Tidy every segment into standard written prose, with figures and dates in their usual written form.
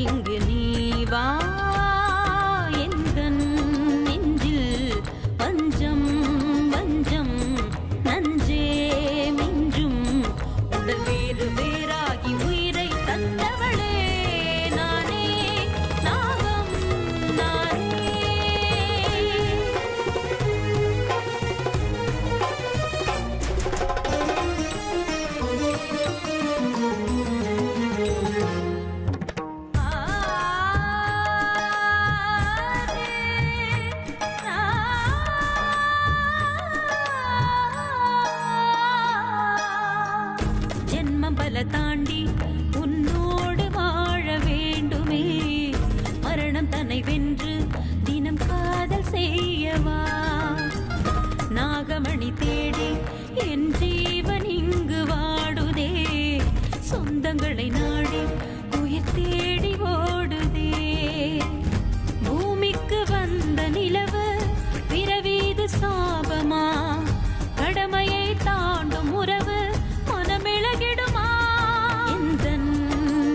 இங்கு நீ வா எந்தன் நெஞ்சில் பஞ்சம் வஞ்சம் நஞ்சே மிஞ்சும் உடல் வேறு வேறாகி உயிரை தந்தவளே நானே நாகம் நானே. ஜென்மம் பல தாண்டி உன்னோடு வாழ வேண்டுமே மரணம் தன்னை வென்று தினம் காதல் செய்யவா நாகமணி தேடி என் ஜீவன் இங்கு வாடுதே சொந்தங்களை நாடி உயிர் தேடி ஓடுதே பூமிக்கு வந்த நிலவு பிறவீது சாபமா கடமையை தாண்டும் உறவு மனமிளகிடுமா எந்தன்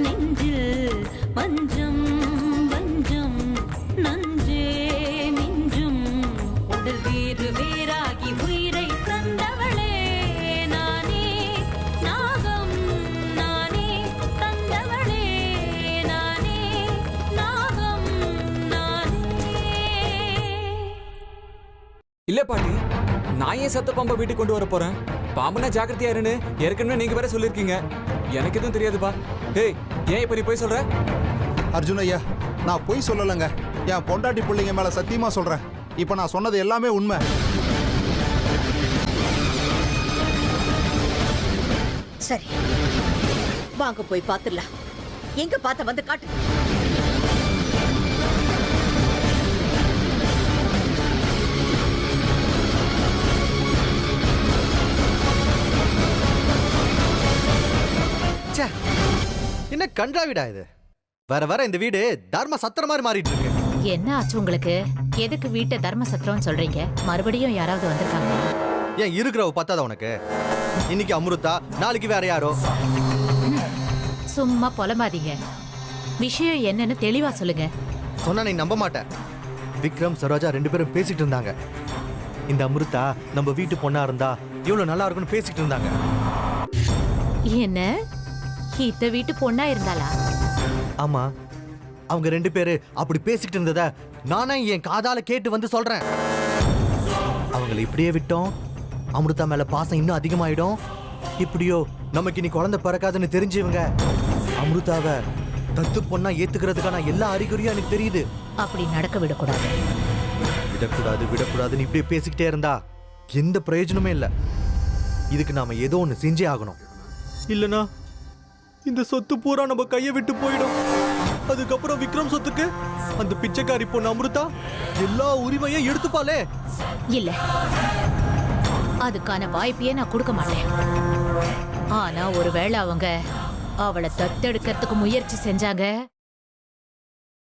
நெஞ்சில் பஞ்சம் வஞ்சம் நஞ்சே மிஞ்சும் உடல் வேறு வேறாகி உயிரை தந்தவளே நானே நாகம் நானே தந்தவளே நானே நாகம் நானே. இல்ல பாட்டி, நான் ஏன் சத்த பாம்பை வீட்டுக்கு கொண்டு வர போறேன்? பாம்புனா ஜாக்கிரதையா இருன்னு ஏற்கனவே நீங்க வேற சொல்லிருக்கீங்க. எனக்கு எதுவும் தெரியாதுப்பா. ஏய், ஏன் இப்ப நீ போய் சொல்ற? அர்ஜுன் ஐயா, நான் பொய் சொல்லலைங்க. என் பொண்டாட்டி பிள்ளைங்க மேல சத்தியமா சொல்றேன். இப்ப நான் சொன்னது எல்லாமே உண்மை. சரி, வாங்க போய் பாத்துடலாம். எங்க பார்த்த வந்து காட்டு. என்ன கன்றாவிடா இது? வர வர இந்த வீடு தர்ம சத்திரம் மாதிரி மாறிட்டு இருக்கு. என்ன ஆச்சு உங்களுக்கு? எதுக்கு வீட்டை தர்ம சத்திரம்னு சொல்றீங்க? மறுபடியும் யாராவது வந்திருக்காங்க? ஏன் இருக்கிறவ பத்தாத உனக்கு? இன்னைக்கு அமிர்தா, நாளைக்கு வேற யாரோ. சும்மா புலம்பாதீங்க. விஷயம் என்னன்னு தெளிவா சொல்லுங்க. சொன்னா நீ நம்ப மாட்ட. விக்ரம் சரோஜா 2 பேரும் பேசிட்டு இருந்தாங்க. இந்த அமிர்தா நம்ம வீட்டு பொண்ணா இருந்தா இவ்வளவு நல்லா இருக்கும்னு பேசிட்டு இருந்தாங்க. என்ன இத்த வீட்டு பொண்ணா இருந்தாளா? ஆமா, அவங்க 2 பேரு அப்படி பேசிட்டு இருந்தத நானே என் காதால கேட்டு வந்து சொல்றேன். அவங்களை இப்படியே விட்டோம், அமிர்தா மேல பாசம் இன்னும் அதிகமாயிடும். இப்படியோ நமக்கு இனி குழந்தை பிறக்காதுன்னு தெரிஞ்சவங்க அமிர்தாவை தத்து பொண்ணா ஏத்துக்கிறதுக்கான எல்லா அறிகுறியும் எனக்கு தெரியுது. அப்படி நடக்க விடக்கூடாது. விடக்கூடாது விடக்கூடாதுன்னு இப்படியே பேசிக்கிட்டே இருந்தா எந்த பிரயோஜனமே இல்லை. இதுக்கு நாம ஏதோ ஒண்ணு செஞ்சே ஆகணும். இல்லனா இந்த சொத்து பூரா நம்ம கையை விட்டு போயிடும். அதுக்கப்புறம் விக்ரம் சொத்துக்கு அந்த பிச்சைக்காரி பொண்ணு அமிர்தா எல்லா உரிமையும் எடுத்துப்பாளே. இல்ல, அதுக்கான வாய்ப்பையே நான் கொடுக்க மாட்டேன். ஆனா ஒருவேளை அவங்க அவளை தத்தெடுக்கிறதுக்கு முயற்சி செஞ்சாங்க,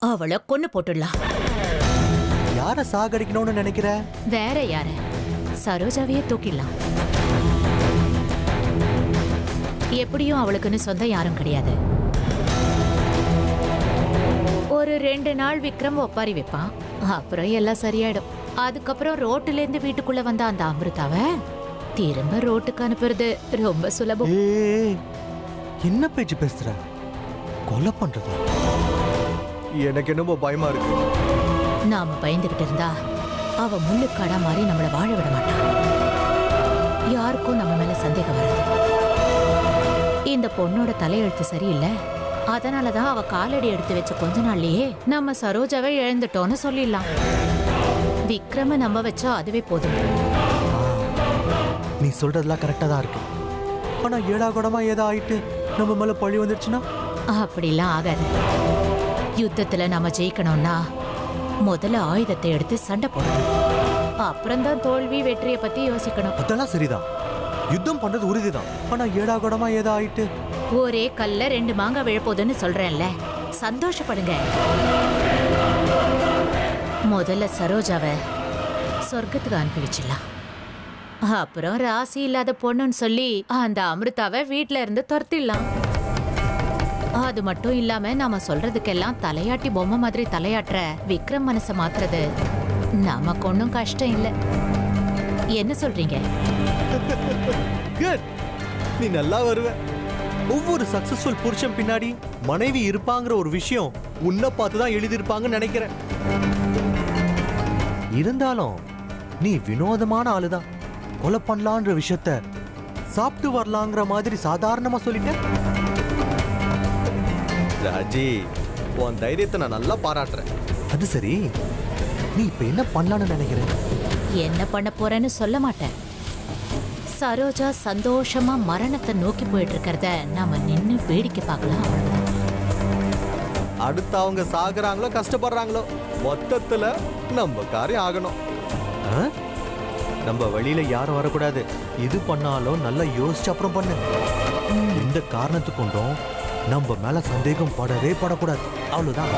அவளை கொன்னு போட்டுடலாம். யார சாகடிக்கணும்னு நினைக்கிற? வேற யார? சரோஜாவையே தூக்கிடலாம். எப்படியும் அவளுக்குன்னு சொந்தம் யாரும் கிடையாது. ஒரு 2 நாள் விக்ரம் ஒப்பாரி வைப்பான், அப்புறம் எல்லாம் சரியாயிடும். அதுக்கப்புறம் ரோட்டுல இருந்து வீட்டுக்குள்ள வந்த அந்த அமிர்தாவை திரும்ப ரோட்டுக்கு அனுப்புறது ரொம்ப சுலபம். என்ன பேச்சு பேசுற? கொலை பண்றது? எனக்கு என்னமோ பயமா இருக்கு. நாம பயந்துகிட்டு இருந்தா அவ முள்ளுக்காடா மாதிரி நம்மள வாழ விட மாட்டான். யாருக்கும் நம்ம மேல சந்தேகம் வராது. இந்த பொண்ணோட தலையெழுத்து சரியில்லை, அதனாலதான் அவ காலடி எடுத்து வச்ச கொஞ்ச நாள்லயே நம்ம சரோஜாவை இழந்துட்டோம்னு சொல்லிடலாம். விக்ரம நம்ப வச்சா அதுவே போதும். நீ சொல்றதெல்லாம் கரெக்டா தான் இருக்கு. ஆனா ஏடா கூடமா ஏதோ ஆயிட்டு நம்ம மேல பழி வந்துடுச்சுன்னா? அப்படிலாம் ஆகாது. யுத்தத்துல நம்ம ஜெயிக்கணும்னா முதல்ல ஆயுதத்தை எடுத்து சண்டை போடணும். அப்புறம்தான் தோல்வி வெற்றியை பத்தி யோசிக்கணும். அதெல்லாம் சரிதான், யுத்தம் பண்றது உறுதிதான். ஆனா ஏடா கூடமா ஏதோ ஆயிட்டு ஒரே கல்ல 2 மாங்காய் விழப்போதுன்னு சொல்றேன்ல, சந்தோஷப்படுங்க. முதல்ல சரோஜாவை சொர்க்கத்துக்கு அனுப்பி வச்சிடலாம். அப்புறம் ராசி இல்லாத பொண்ணுன்னு சொல்லி அந்த அமிர்தாவை வீட்ல இருந்து துரத்திடலாம். அது மட்டும் இல்லாம நாம சொல்றதுக்கெல்லாம் தலையாட்டி பொம்மை மாதிரி தலையாட்டுற விக்ரம் மனசை மாத்துறது நமக்கு ஒன்றும் கஷ்டம் இல்லை. என்ன சொல்றீங்க? குட், நீ நல்லா வருவ. ஒவ்வொரு சக்சஸ்ஃபுல் புருஷன் பின்னாடி மனைவி இருப்பாங்கிற ஒரு விஷயம் உன்னை பார்த்து தான் எழுதியிருப்பாங்கன்னு நினைக்கிறேன். இருந்தாலும் நீ வினோதமான ஆளுதான். கொலை பண்ணலான்ற விஷயத்த சாப்பிட்டு வரலாங்கிற மாதிரி சாதாரணமா சொல்லிட்ட. ராஜி, உன் தைரியத்தை நான் நல்லா பாராட்டுறேன். அது சரி, நீ இப்ப என்ன பண்ணலான்னு நினைக்கிற? என்ன பண்ண போறேன்னு சொல்ல மாட்டேன். சரோஜா சந்தோஷமா மரணத்தை நோக்கி போயிட்டு இருக்கிறத நாம நின்னு வேடிக்கை பார்க்கலாம். அடுத்து அவங்க சாகுறாங்களோ கஷ்டப்படுறாங்களோ, மொத்தத்துல நம்ம காரியம் ஆகணும். நம்ம வழியில யாரும் வரக்கூடாது. இது பண்ணாலும் நல்லா யோசிச்சு அப்புறம் பண்ணு. இந்த காரணத்து கொண்டும் நம்ம மேல சந்தேகம் படவே படக்கூடாது. அவ்வளவுதான்.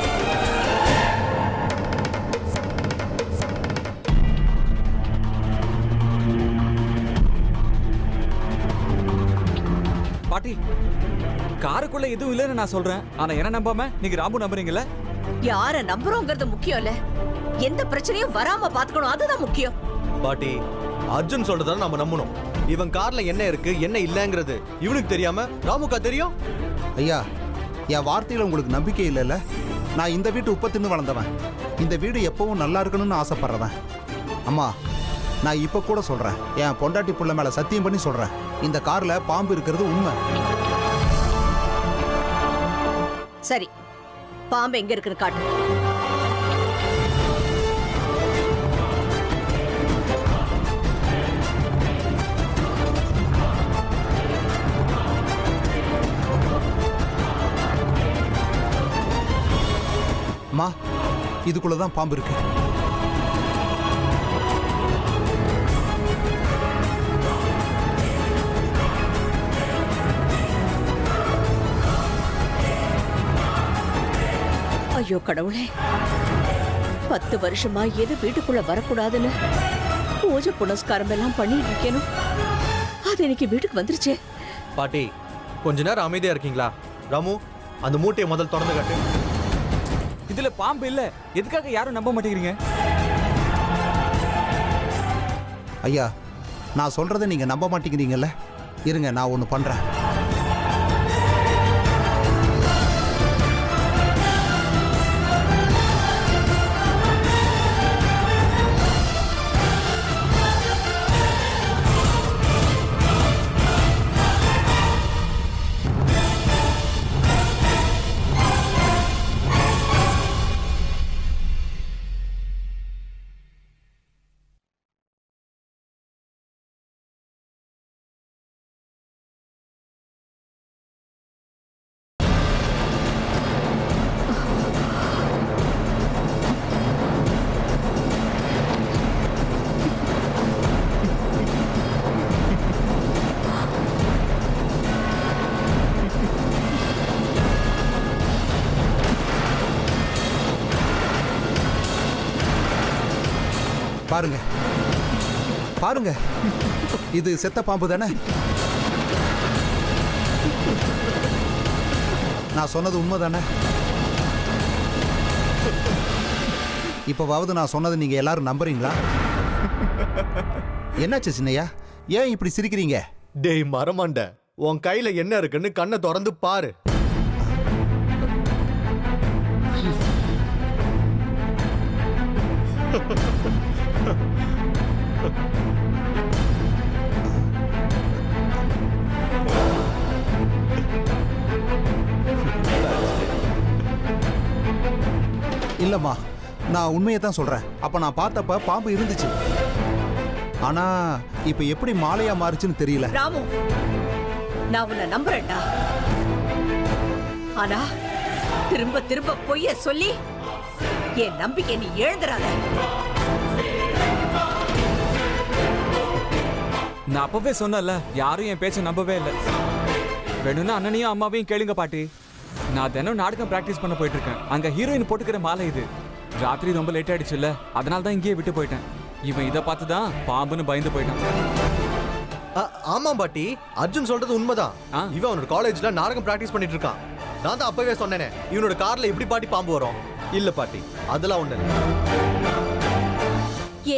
பாட்டி, காருக்குள்ள எதுவும் இல்லைன்னு நான் சொல்றேன். ஆனா என்ன நம்பாம நீங்க ராமு நம்புறீங்கல்ல? யார நம்புறோங்கிறது முக்கியம் இல்ல, எந்த பிரச்சனையும் வராம பாத்துக்கணும், அதுதான் முக்கியம். பாட்டி, அர்ஜுன் சொல்றத நம்ம நம்பணும். இவன் கார்ல என்ன இருக்கு என்ன இல்லங்கிறது இவனுக்கு தெரியாம ராமுக்கா தெரியும்? ஐயா, என் வார்த்தையில உங்களுக்கு நம்பிக்கை இல்லைல்ல? நான் இந்த வீட்டு உப்ப தின்னு வளர்ந்தவன். இந்த வீடு எப்பவும் நல்லா இருக்கணும்னு ஆசைப்படுறவன். அம்மா, நான் இப்ப கூட சொல்றேன், என் பொண்டாட்டி புள்ள மேல சத்தியம் பண்ணி சொல்றேன், இந்த கார்ல பாம்பு இருக்கிறது உண்மை. சரி, பாம்பு எங்க இருக்குன்னு காட்டு. அம்மா, இதுக்குள்ளதான் பாம்பு இருக்கு. ஐயோ கடவுளே, 10 வருஷமா எது வீட்டுக்குள்ள வரக்கூடாதுன்னு பூஜை புனஸ்காரம் எல்லாம் பண்ணிட்டு இருக்கேனும், அது இன்னைக்கு வீட்டுக்கு வந்துருச்சே. பாட்டி, கொஞ்ச நேரம் அமைதியா இருக்கீங்களா? ராமு, அந்த மூட்டையை முதல் திறந்து காட்டு. இதுல பாம்பு இல்ல. எதுக்காக யாரும் நம்ப மாட்டேங்கிறீங்க? ஐயா, நான் சொல்றதை நீங்க நம்ப மாட்டேங்கிறீங்கல்ல? இருங்க, நான் ஒண்ணு பண்றேன். பாருங்க பாருங்க, இது செத்த பாம்பு தானே? நான் சொன்னது உண்மைதானே? இப்பவாவது நான் சொன்னது நீங்க எல்லாரும் நம்புறீங்களா? என்னாச்சு சின்னையா, ஏன் இப்படி சிரிக்கிறீங்க? டேய் மரமாண்ட, உன் கையில என்ன இருக்குன்னு கண்ணை திறந்து பாரு. இல்லம்மா, நான் உண்மையை தான் சொல்றேன். அப்ப நான் பார்த்தப்ப பாம்பு இருந்துச்சு. ஆனா இப்ப எப்படி மாலையா மாறுச்சுன்னு தெரியல. ராமு, நான் உன்னை நம்புறேன்டா. ஆனா திரும்ப திரும்ப பொய்ய சொல்லி என் நம்பிக்கை நீ எழுந்துறாத. நான் அப்பவே சொன்னல, யாரும் என் பேச்ச நம்பவே இல்லை. வேணும்னா அண்ணனையும் அம்மாவையும் கேளுங்க பாட்டி. நான் தினம் நாடகம் பிராக்டிஸ் பண்ண போயிட்டு இருக்கேன். அங்க ஹீரோயின் போட்டுக்கிற மாலை இது. ராத்திரி ரொம்ப லேட் ஆயிடுச்சுல்ல, அதனால தான் இங்கேயே விட்டு போயிட்டேன். இவன் இதை பார்த்து தான் பாம்புன்னு பயந்து போயிட்டான். ஆமா பாட்டி, அர்ஜுன் சொல்றது உண்மைதான். இவன் அவனோட காலேஜ்ல நாடகம் பிராக்டிஸ் பண்ணிட்டு இருக்கான். நான் தான் அப்பவே சொன்னேனே இவனோட கார்ல எப்படி பாட்டி பாம்பு வரும். இல்ல பாட்டி, அதெல்லாம் ஒண்ணு இல்ல.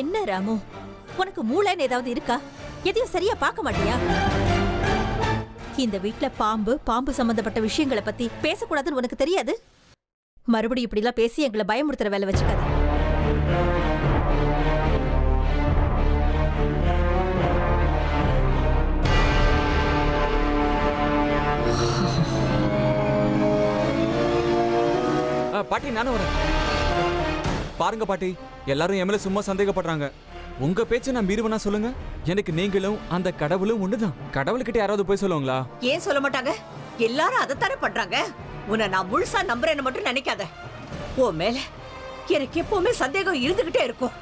என்ன ராமு, உனக்கு மூளைன்னு ஏதாவது இருக்கா? எதையும் சரியா பார்க்க மாட்டியா? இந்த வீட்ல பாம்பு சம்பந்தப்பட்ட விஷயங்களை பத்தி பேசக்கூடாதுன்னு உனக்கு தெரியாது? மறுபடியும் இப்படி எல்லாம் பேசி எங்களை பயமுறுத்துற வேலை வச்சுக்காது. பாட்டி நானும் வரேன். பாருங்க பாட்டி, எல்லாரும் என் மேல சும்மா சந்தேகப்படுறாங்க. உங்க பேச்சு நான் மீறுவனா சொல்லுங்க. எனக்கு நீங்களும் அந்த கடவுளும் ஒண்ணுதான். கடவுள்கிட்ட யாராவது போய் சொல்லுவாங்களா? ஏன் சொல்ல மாட்டாங்க? எல்லாரும் அதைத்தானே பண்றாங்க. உன்னை நான் முழுசா நம்புறேன்னு மட்டும் நினைக்காத. ஓ மேல எனக்கு எப்பவுமே சந்தேகம் இருந்துகிட்டே இருக்கும்.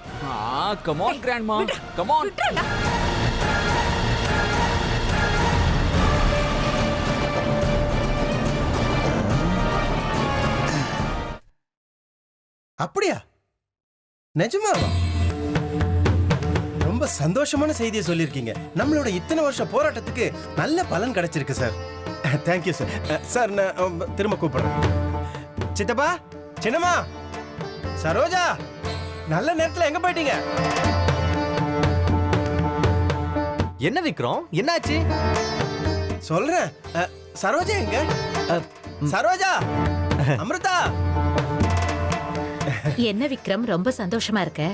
Come on grandma, come on. அப்படியா? நிஜமாவா? ரொம்ப சந்தோஷமான செய்தியை சொல்லியிருக்கீங்க. நம்மளோட இத்தனை வருஷம் போராட்டத்துக்கு நல்ல பலன் கிடைச்சிருக்கு சார். Thank you sir. சார் நான் திரும்ப கூப்பிடுறேன். சித்தப்பா, சின்னம்மா, சரோஜா, நல்ல நேரத்துல எங்க போயிட்டீங்க? என்ன விக்ரம், என்னாச்சு? சொல்றேன். சரோஜா எங்க? சரோஜா, அமிர்தா. என்ன விக்ரம், ரொம்ப சந்தோஷமா இருக்க?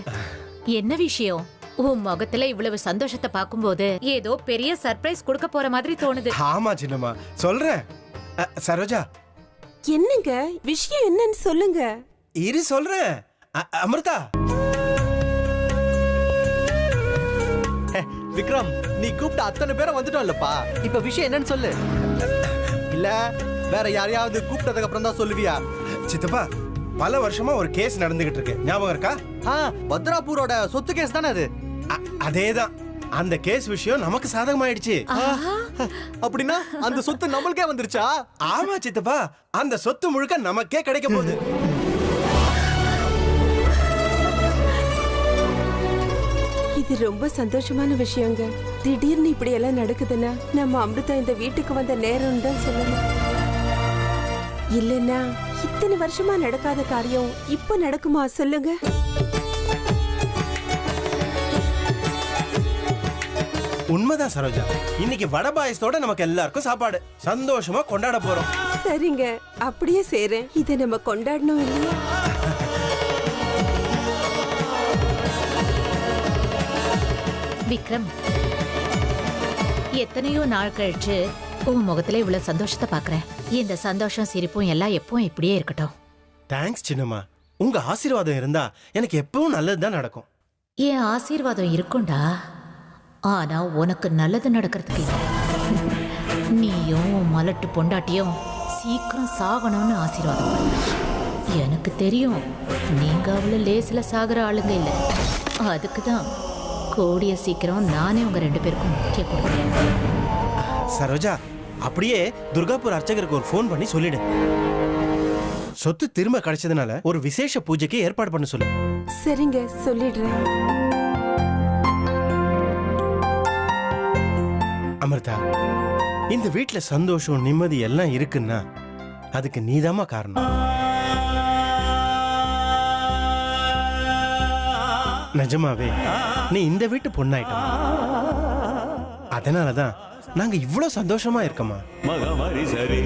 என்ன விஷயம்? உன் முகத்துல இவ்வளவு சந்தோஷத்தை பாக்கும்போது ஏதோ பெரிய சர்ப்ரைஸ் கொடுக்க போற மாதிரி தோணுது. ஆமா சின்னம்மா, சொல்றேன். சரோஜா, என்னங்க விஷயம், என்னன்னு சொல்லுங்க. இரு சொல்றேன். அமிர்தா. விக்ரம், நீ கூப்பிட்ட அத்தனை பேரும் வந்துட்டோம் இல்லப்பா. இப்ப விஷயம் என்னன்னு சொல்லு. இல்ல வேற யாரையாவது கூப்பிட்டதுக்கு அப்புறம் தான் சொல்லுவியா? சித்தப்பா, பல வருஷமா ஒரு கேஸ் நடந்துகிட்டு இருக்கு, ஞாபகம் இருக்கா? பத்ராபூரோட சொத்து கேஸ் தானே அது? அதேதான். அந்த கேஸ் விஷயம் நமக்கு சாதகமாயிடுச்சு. அப்படின்னா அந்த சொத்து நம்மளுக்கே வந்துருச்சா? ஆமா சித்தப்பா, அந்த சொத்து முழுக்க நமக்கே கிடைக்க போகுது. இது ரொம்ப சந்தோஷமான விஷயங்க. திடீர்னு இப்படி எல்லாம் நடக்குதுன்னா நம்ம அமிர்தா இந்த வீட்டுக்கு வந்த நேரம் தான் சொல்லணும். இல்லைன்னா இத்தனை வருஷமா நடக்காத காரியம் இப்ப நடக்குமா சொல்லுங்க? உண்மைதான் சரோஜா. இன்னைக்கு வடை பாயசத்தோட நமக்கு எல்லாருக்கும் சாப்பாடு. சந்தோஷமா கொண்டாட போறோம். சரிங்க, அப்படியே செய்றேன். இதை நம்ம கொண்டாடணும் இல்லையா? விக்ரம், எத்தனையோ நாள் கழிச்சு உன் முகத்துல இவ்வளவு சந்தோஷத்தை பாக்குறேன். இந்த சந்தோஷம் சிரிப்பும் எல்லாம் எப்பவும் இப்படியே இருக்கட்டும். தேங்க்ஸ் சின்னம்மா. உங்க ஆசீர்வாதம் இருந்தா எனக்கு எப்பவும் நல்லதுதான் நடக்கும். என் ஆசீர்வாதம் இருக்கும்டா, ஆனா உனக்கு நல்லது நடக்கிறதுக்கு இல்லை. நீயும் உன் மலட்டு பொண்டாட்டியும் சீக்கிரம் சாகணும்னு ஆசீர்வாதம் பண்ண. எனக்கு தெரியும் நீங்க அவ்வளவு லேசில சாகுற ஆளுங்க இல்லை. அதுக்குதான் கூடிய சீக்கிரம் நானே உங்க 2 பேருக்கும் முக்கிய கொடுக்குறேன். சரோஜா, அப்படியே துர்காபூர் அர்ச்சகருக்கு ஒரு ஃபோன் பண்ணி சொல்லிடு. சொத்து திரும்ப கிடைச்சதுனால ஒரு விசேஷ பூஜைக்கு ஏற்பாடு பண்ண சொல்லு. சரிங்க, சொல்லிடுறேன். அமிர்தா, இந்த வீட்டுல சந்தோஷம் நிம்மதி எல்லாம் இருக்குன்னா அதுக்கு நீதாமா காரணம். நிஜமாவே நீ இந்த வீட்டு பொண்ணாயிட்ட. அதனாலதான் நாங்க இவ்வளவு சந்தோஷமா இருக்கோமா. மகமரி சரி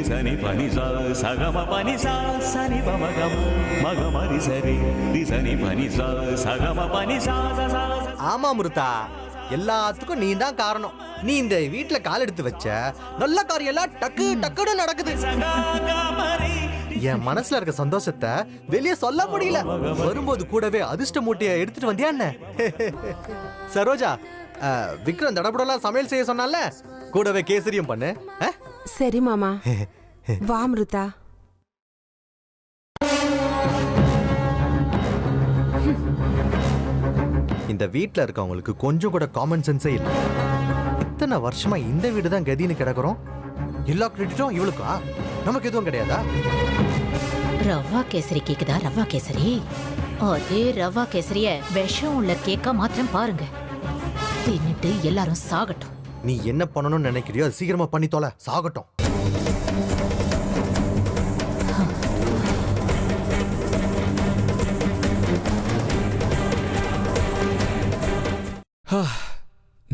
சனி பனி சகம பனி சனி பமகம் மகமரி சரி சனி பனி சகம பனி. ஆமா அமிர்தா, எல்லாத்துக்கும் நீ தான் காரணம். நீ இந்த வீட்டுல கால் எடுத்து வச்ச நல்ல காரியம் எல்லாம் டக்கு டக்குன்னு நடக்குது. என் மனசுல இருக்க சந்தோஷத்தை வெளியே சொல்ல முடியல. வரும்போது கூடவே அதிர்ஷ்ட மூட்டையை எடுத்துட்டு வந்தியா என்ன? சரோஜா, விக்ரம் தடபுடலாம் சமையல் செய்ய சொன்னால கூடவே கேசரியும் பண்ணு. சரி மாமா. வா அமிர்தா. இந்த வீட்டுல இருக்கவங்களுக்கு கொஞ்சம் கூட காமன் சென்ஸே இல்லை. இத்தனை வருஷமா இந்த வீடு தான் கதின்னு கிடக்குறோம். எல்லா கிரெடிட்டும் இவளுக்கா? நமக்கு எதுவும் கிடையாதா? ரவா கேசரி கேக்குதா? ரவா கேசரி, அதே ரவா கேசரிய விஷம் உள்ள கேக்கா மாத்திரம் பாருங்க. தின்னுட்டு எல்லாரும் சாகட்டும். நீ என்ன பண்ணணும்னு நினைக்கிறியோ அது சீக்கிரமா பண்ணி தொலை, சாகட்டும்.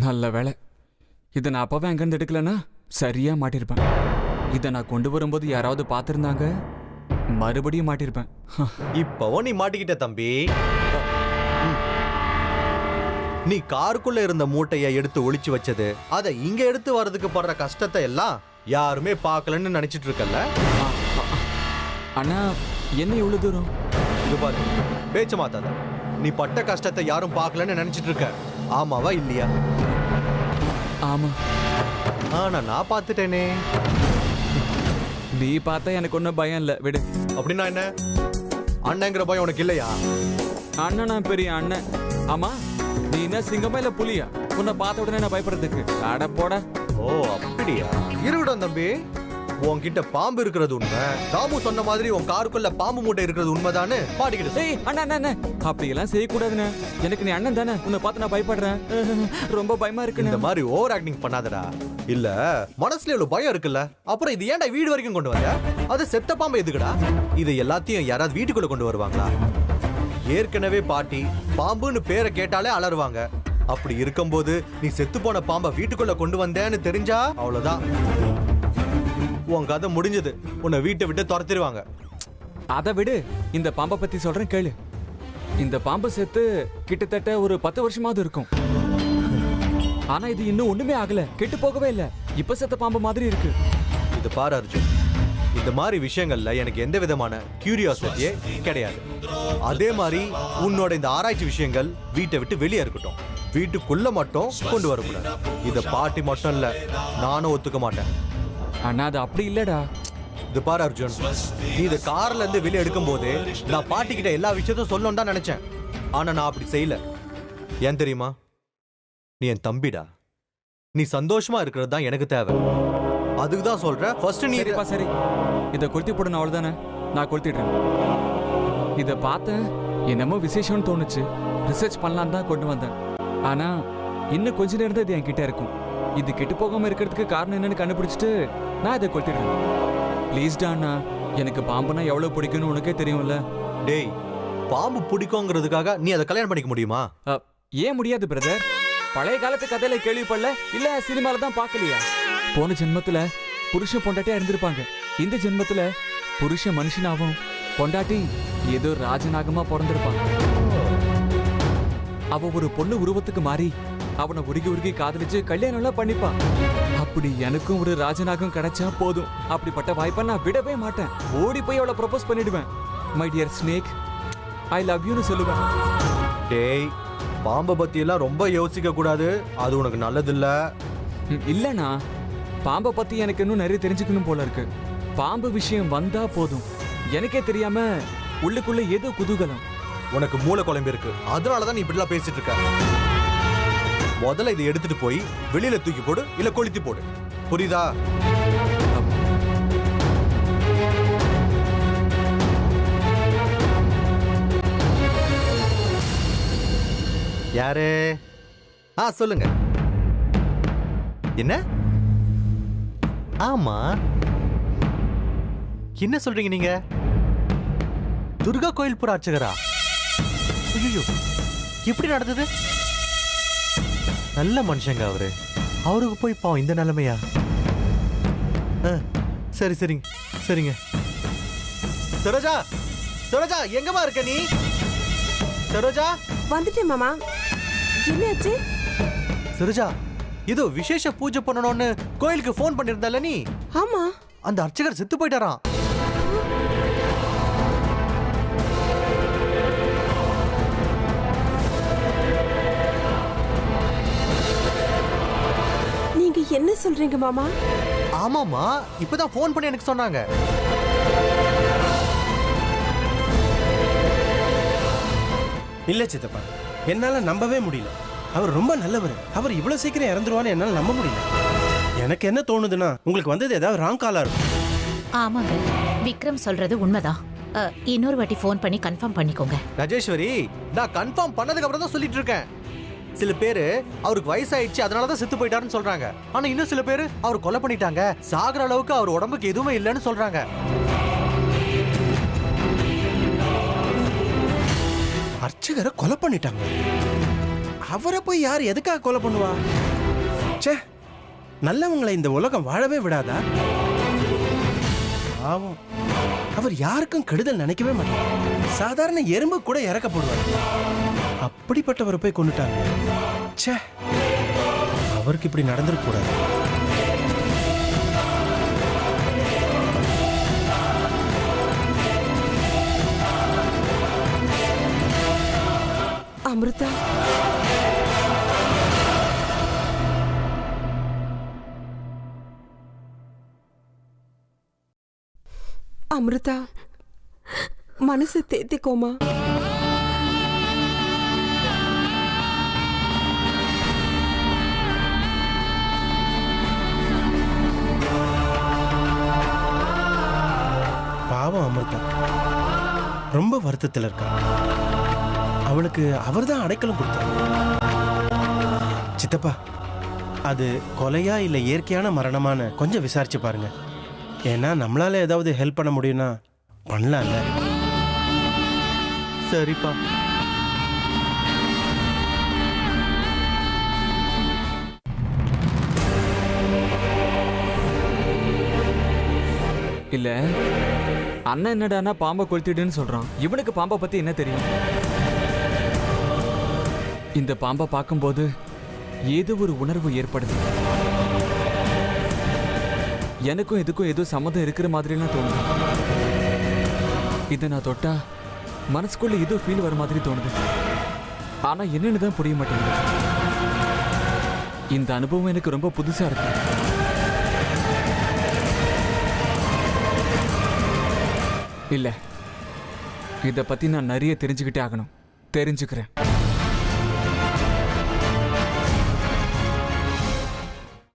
நல்ல வேலை. இதை நான் அப்பவே அங்கேருந்து எடுக்கலன்னா சரியா மாட்டிருப்பேன். இதை நான் கொண்டு வரும்போது யாராவது பார்த்துருந்தாங்க, மறுபடியும் மாட்டிருப்பேன். இப்பவும் நீ மாட்டிக்கிட்ட தம்பி. நீ காருக்குள்ள இருந்த மூட்டைய எடுத்து ஒளிச்சு வச்சது, அதை இங்க எடுத்து வர்றதுக்கு படுற கஷ்டத்தை எல்லாம் யாருமே பார்க்கலன்னு நினைச்சிட்டு இருக்கல. அண்ணா என்ன இவ்வளவு தூரம்? இது பாரு, பேச்சு மாத்தாத. நீ பட்ட கஷ்டத்தை யாரும் பார்க்கலன்னு நினைச்சிட்டு இருக்க. ஆமாவா இல்லையா? ஆமா. ஆனா நான் பார்த்துட்டேனே. நீ பார்த்தா எனக்கு ஒன்றும் பயம் இல்லை, விடு. அப்படின்னா என்ன? அண்ணங்கிற பயம் உனக்கு இல்லையா? அண்ணனா பெரிய அண்ணன். ஆமா, நீ என்ன சிங்கமா இல்ல புலியா? உன்னை பார்த்த உடனே நான் பயப்படுறதுக்கு? அட போட. ஓ அப்படியா? இருக்கட்டும் தம்பி, உன்கிட்ட பாம்பு இருக்கிறது உண்மை. தாமு சொன்ன மாதிரி உன் காருக்குள்ள பாம்பு மூட்டை இருக்கிறது உண்மைதானே பாடிக்கிட்டு. ஏய் அண்ணா அண்ணா, அப்படியெல்லாம் செய்யக்கூடாதுண்ணே. எனக்கு நீ அண்ணன் தானே, உன்னை பார்த்து நான் பயப்படுறேன். ரொம்ப பயமா இருக்கு. இந்த மாதிரி ஓவர் ஆக்டிங் பண்ணாதடா. இல்ல மனசுல எவ்வளவு பயம் இருக்குல்ல, அப்புறம் இது ஏன்டா வீடு வரைக்கும் கொண்டு வந்த? அது செத்த பாம்பு எதுக்குடா? இது எல்லாத்தையும் யாராவது வீட்டுக்குள்ள கொண்டு வருவாங்களா? ஏற்கனவே பாட்டி பாம்புன்னு பேரை கேட்டாலே அலறுவாங்க. அப்படி இருக்கும்போது நீ செத்து போன பாம்பை வீட்டுக்குள்ள கொண்டு வந்தேன்னு தெரிஞ்சா அவ்வளவுதான், உன் கதை முடிஞ்சது. உன்னை வீட்டை விட்டு துரத்திடுவாங்க. அதை விடு, இந்த பாம்பை பத்தி சொல்றேன் கேளு. இந்த பாம்பு செத்து கிட்டத்தட்ட ஒரு 10 வருஷமாவது இருக்கும். ஆனா இது இன்னும் ஒண்ணுமே ஆகல, கெட்டு போகவே இல்ல. இப்ப செத்த பாம்பு மாதிரி இருக்கு. இது பாரு அர்ஜுன், இந்த மாதிரி விஷயங்கள்ல எனக்கு எந்த விதமான கியூரியாசிட்டியே கிடையாது. அதே மாதிரி உன்னோட இந்த ஆராய்ச்சி விஷயங்கள் வீட்டை விட்டு வெளியே இருக்கட்டும், வீட்டுக்குள்ள மட்டும் கொண்டு வரக்கூடாது. இத பாட்டி மட்டும் இல்ல, நானும் ஒத்துக்க மாட்டேன். அண்ணா அது அப்படி இல்லடா. இது பாரு அர்ஜுன், நீ இந்த கார்ல இருந்து வெளியே எடுக்கும் போது நான் பாட்டி கிட்ட எல்லா விஷயத்தையும் சொல்லணும் தான் நினைச்சேன். ஆனா நான் அப்படி செய்யல. ஏன் தெரியுமா? நீ என் தம்பிடா. நீ சந்தோஷமா இருக்கிறது தான் எனக்கு தேவை. அதுக்கு தான் சொல்றேன். ஃபர்ஸ்ட் நீ சரிப்பா சரி, இதை கொளுத்தி போடணும் அவ்வளவுதானே. நான் கொளுத்திடுறேன். இதை பார்த்தேன், என்னமோ விசேஷம்னு தோணுச்சு. ரிசர்ச் பண்ணலாம் தான் கொண்டு வந்தேன். ஆனா இன்னும் கொஞ்ச நேரம் தான் இது என் கிட்ட இருக்கும். இது கெட்டு போகாம இருக்கிறதுக்கு காரணம் என்னன்னு கண்டுபிடிச்சிட்டு நான் இதை கொளுத்திடுறேன். ப்ளீஸ்டா அண்ணா, எனக்கு பாம்புனா எவ்வளவு பிடிக்கும்னு உனக்கே தெரியும்ல. டேய், பாம்பு பிடிக்குங்கிறதுக்காக நீ அதை கல்யாணம் பண்ணிக்க முடியுமா? ஏன் முடியாது பிரதர்? பழைய காலத்து கதையில கேள்விப்படல, இல்ல சினிமால தான் பார்க்கலையா? போன ஜென்மத்துல புருஷன் பொண்டாட்டியா இருந்திருப்பாங்க. இந்த ஜென்மத்துல புருஷன் மனுஷனாவும் பொண்டாட்டி ஏதோ ராஜநாகமா பிறந்திருப்பாங்க. அவ ஒரு பொண்ணு உருவத்துக்கு மாறி அவனை உருகி உருகி காதலிச்சு கல்யாணம் எல்லாம் பண்ணிப்பான். அப்படி எனக்கும் ஒரு ராஜநாகம் கிடைச்சா போதும். அப்படிப்பட்ட வாய்ப்பை நான் விடவே மாட்டேன். ஓடி போய் அவளை ப்ரொபோஸ் பண்ணிடுவேன். My dear snake, I love யூன்னு சொல்லுவேன். டேய், பாம்பை பத்தி எல்லாம் ரொம்ப யோசிக்க கூடாது. அது உனக்கு நல்லதில்ல. இல்லண்ணா, பாம்பை பத்தி எனக்கு இன்னும் நிறைய தெரிஞ்சுக்கணும் போல இருக்கு. பாம்பு விஷயம் வந்தா போதும், எனக்கே தெரியாம உள்ளுக்குள்ள ஏதோ குதூகலம். உனக்கு மூளை குழம்பு இருக்கு, அதனாலதான் நீ இப்படிலாம் பேசிட்டு இருக்க. முதல்ல இதை எடுத்துட்டு போய் வெளியில தூக்கி போடு, இல்ல கொளுத்தி போடு. புரியுதா? யாரு? சொல்லுங்க. என்ன? ஆமா, என்ன சொல்றீங்க நீங்க? துர்கா கோயில் புற அர்ச்சகரா? ஐயோ, எப்படி நடந்தது? நல்ல மனுஷங்க அவரு. அவருக்கு போய் பாவம் இந்த நிலைமையா? சரி சரிங்க சரிங்க. சரோஜா, சரோஜா எங்கம்மா இருக்க நீ? சரோஜா வந்துட்டேன் மாமா. என்னாச்சு? சரோஜா, ஏதோ விசேஷ பூஜை பண்ணணும்னு கோயிலுக்கு போன் பண்ணிருந்தல நீ? ஆமா. அந்த அர்ச்சகர் செத்து போயிட்டாராம். நீங்க என்ன சொல்றீங்க மாமா? ஆமாமா, இப்பதான் போன் பண்ணி எனக்கு சொன்னாங்க. இல்ல சித்தப்பா, என்னால நம்பவே முடியல. அவர் ரொம்ப நல்லவர். அவர் இவ்வளவு சீக்கிரம் இறந்துருவான்னு என்னால நம்ப முடியல. எனக்கு என்ன தோணுதுன்னா, உங்களுக்கு வந்தது ஏதாவது ராங் காலா இருக்கும். ஆமாங்க, விக்ரம் சொல்றது உண்மைதான். இன்னொரு வாட்டி ஃபோன் பண்ணி கன்ஃபார்ம் பண்ணிக்கோங்க. ராஜேஸ்வரி, நான் கன்ஃபார்ம் பண்ணதுக்கு அப்புறம் தான் சொல்லிட்டு இருக்கேன். சில பேரு அவருக்கு வயசாயிடுச்சு அதனாலதான் செத்து போயிட்டாருன்னு சொல்றாங்க. ஆனா இன்னும் சில பேரு அவர் கொலை பண்ணிட்டாங்க, சாகுற அளவுக்கு அவர் உடம்புக்கு எதுவுமே இல்லைன்னு சொல்றாங்க. அர்ச்சகரை கொலை பண்ணிட்டாங்க. அவரை போய் யார் எதுக்காக கொலை பண்ணுவா? ச்சே, நல்லவங்களை இந்த உலகம் வாழவே விடாதா? பாவம், அவர் யாருக்கும் கெடுதல் நினைக்கவே மாட்டார். சாதாரண எறும்பு கூட இறக்க போடுவார். அப்படிப்பட்டவரை போய் கொண்டுட்டாங்க. ச்சே, அவருக்கு இப்படி நடந்துருக்க கூடாது. அமிர்தா, அமிர்தா, மனசை தேத்திக்கோமா. பாவம் அமிர்தா ரொம்ப வருத்தத்தில் இருக்கா. அவளுக்கு அவர்தான் அடைக்கலம் கொடுத்தார். சித்தப்பா, அது கொலையா இல்ல இயற்கையான மரணமான கொஞ்சம் விசாரிச்சு பாருங்க. ஏன்னா நம்மளால ஏதாவது ஹெல்ப் பண்ண முடியும்னா பண்ணலாம்ல. சரிப்பா. இல்ல அண்ணன் என்னடானா பாம்பை கொளுத்திடுன்னு சொல்றான். இவனுக்கு பாம்பை பத்தி என்ன தெரியும்? இந்த பாம்பை பார்க்கும்போது ஏதோ ஒரு உணர்வு ஏற்படுது. எனக்கும் இதுக்கும் ஏதோ சம்மந்தம் இருக்கிற மாதிரிலாம் தோணுது. இதை நான் தொட்டா மனசுக்குள்ள ஏதோ ஃபீல் வர மாதிரி தோணுது. ஆனா என்னன்னு தான் புரிய மாட்டேங்குது. இந்த அனுபவம் எனக்கு ரொம்ப புதுசா இருக்கு. இல்ல, இதை பத்தி நான் நிறைய தெரிஞ்சுக்கிட்டே ஆகணும். தெரிஞ்சுக்கிறேன்.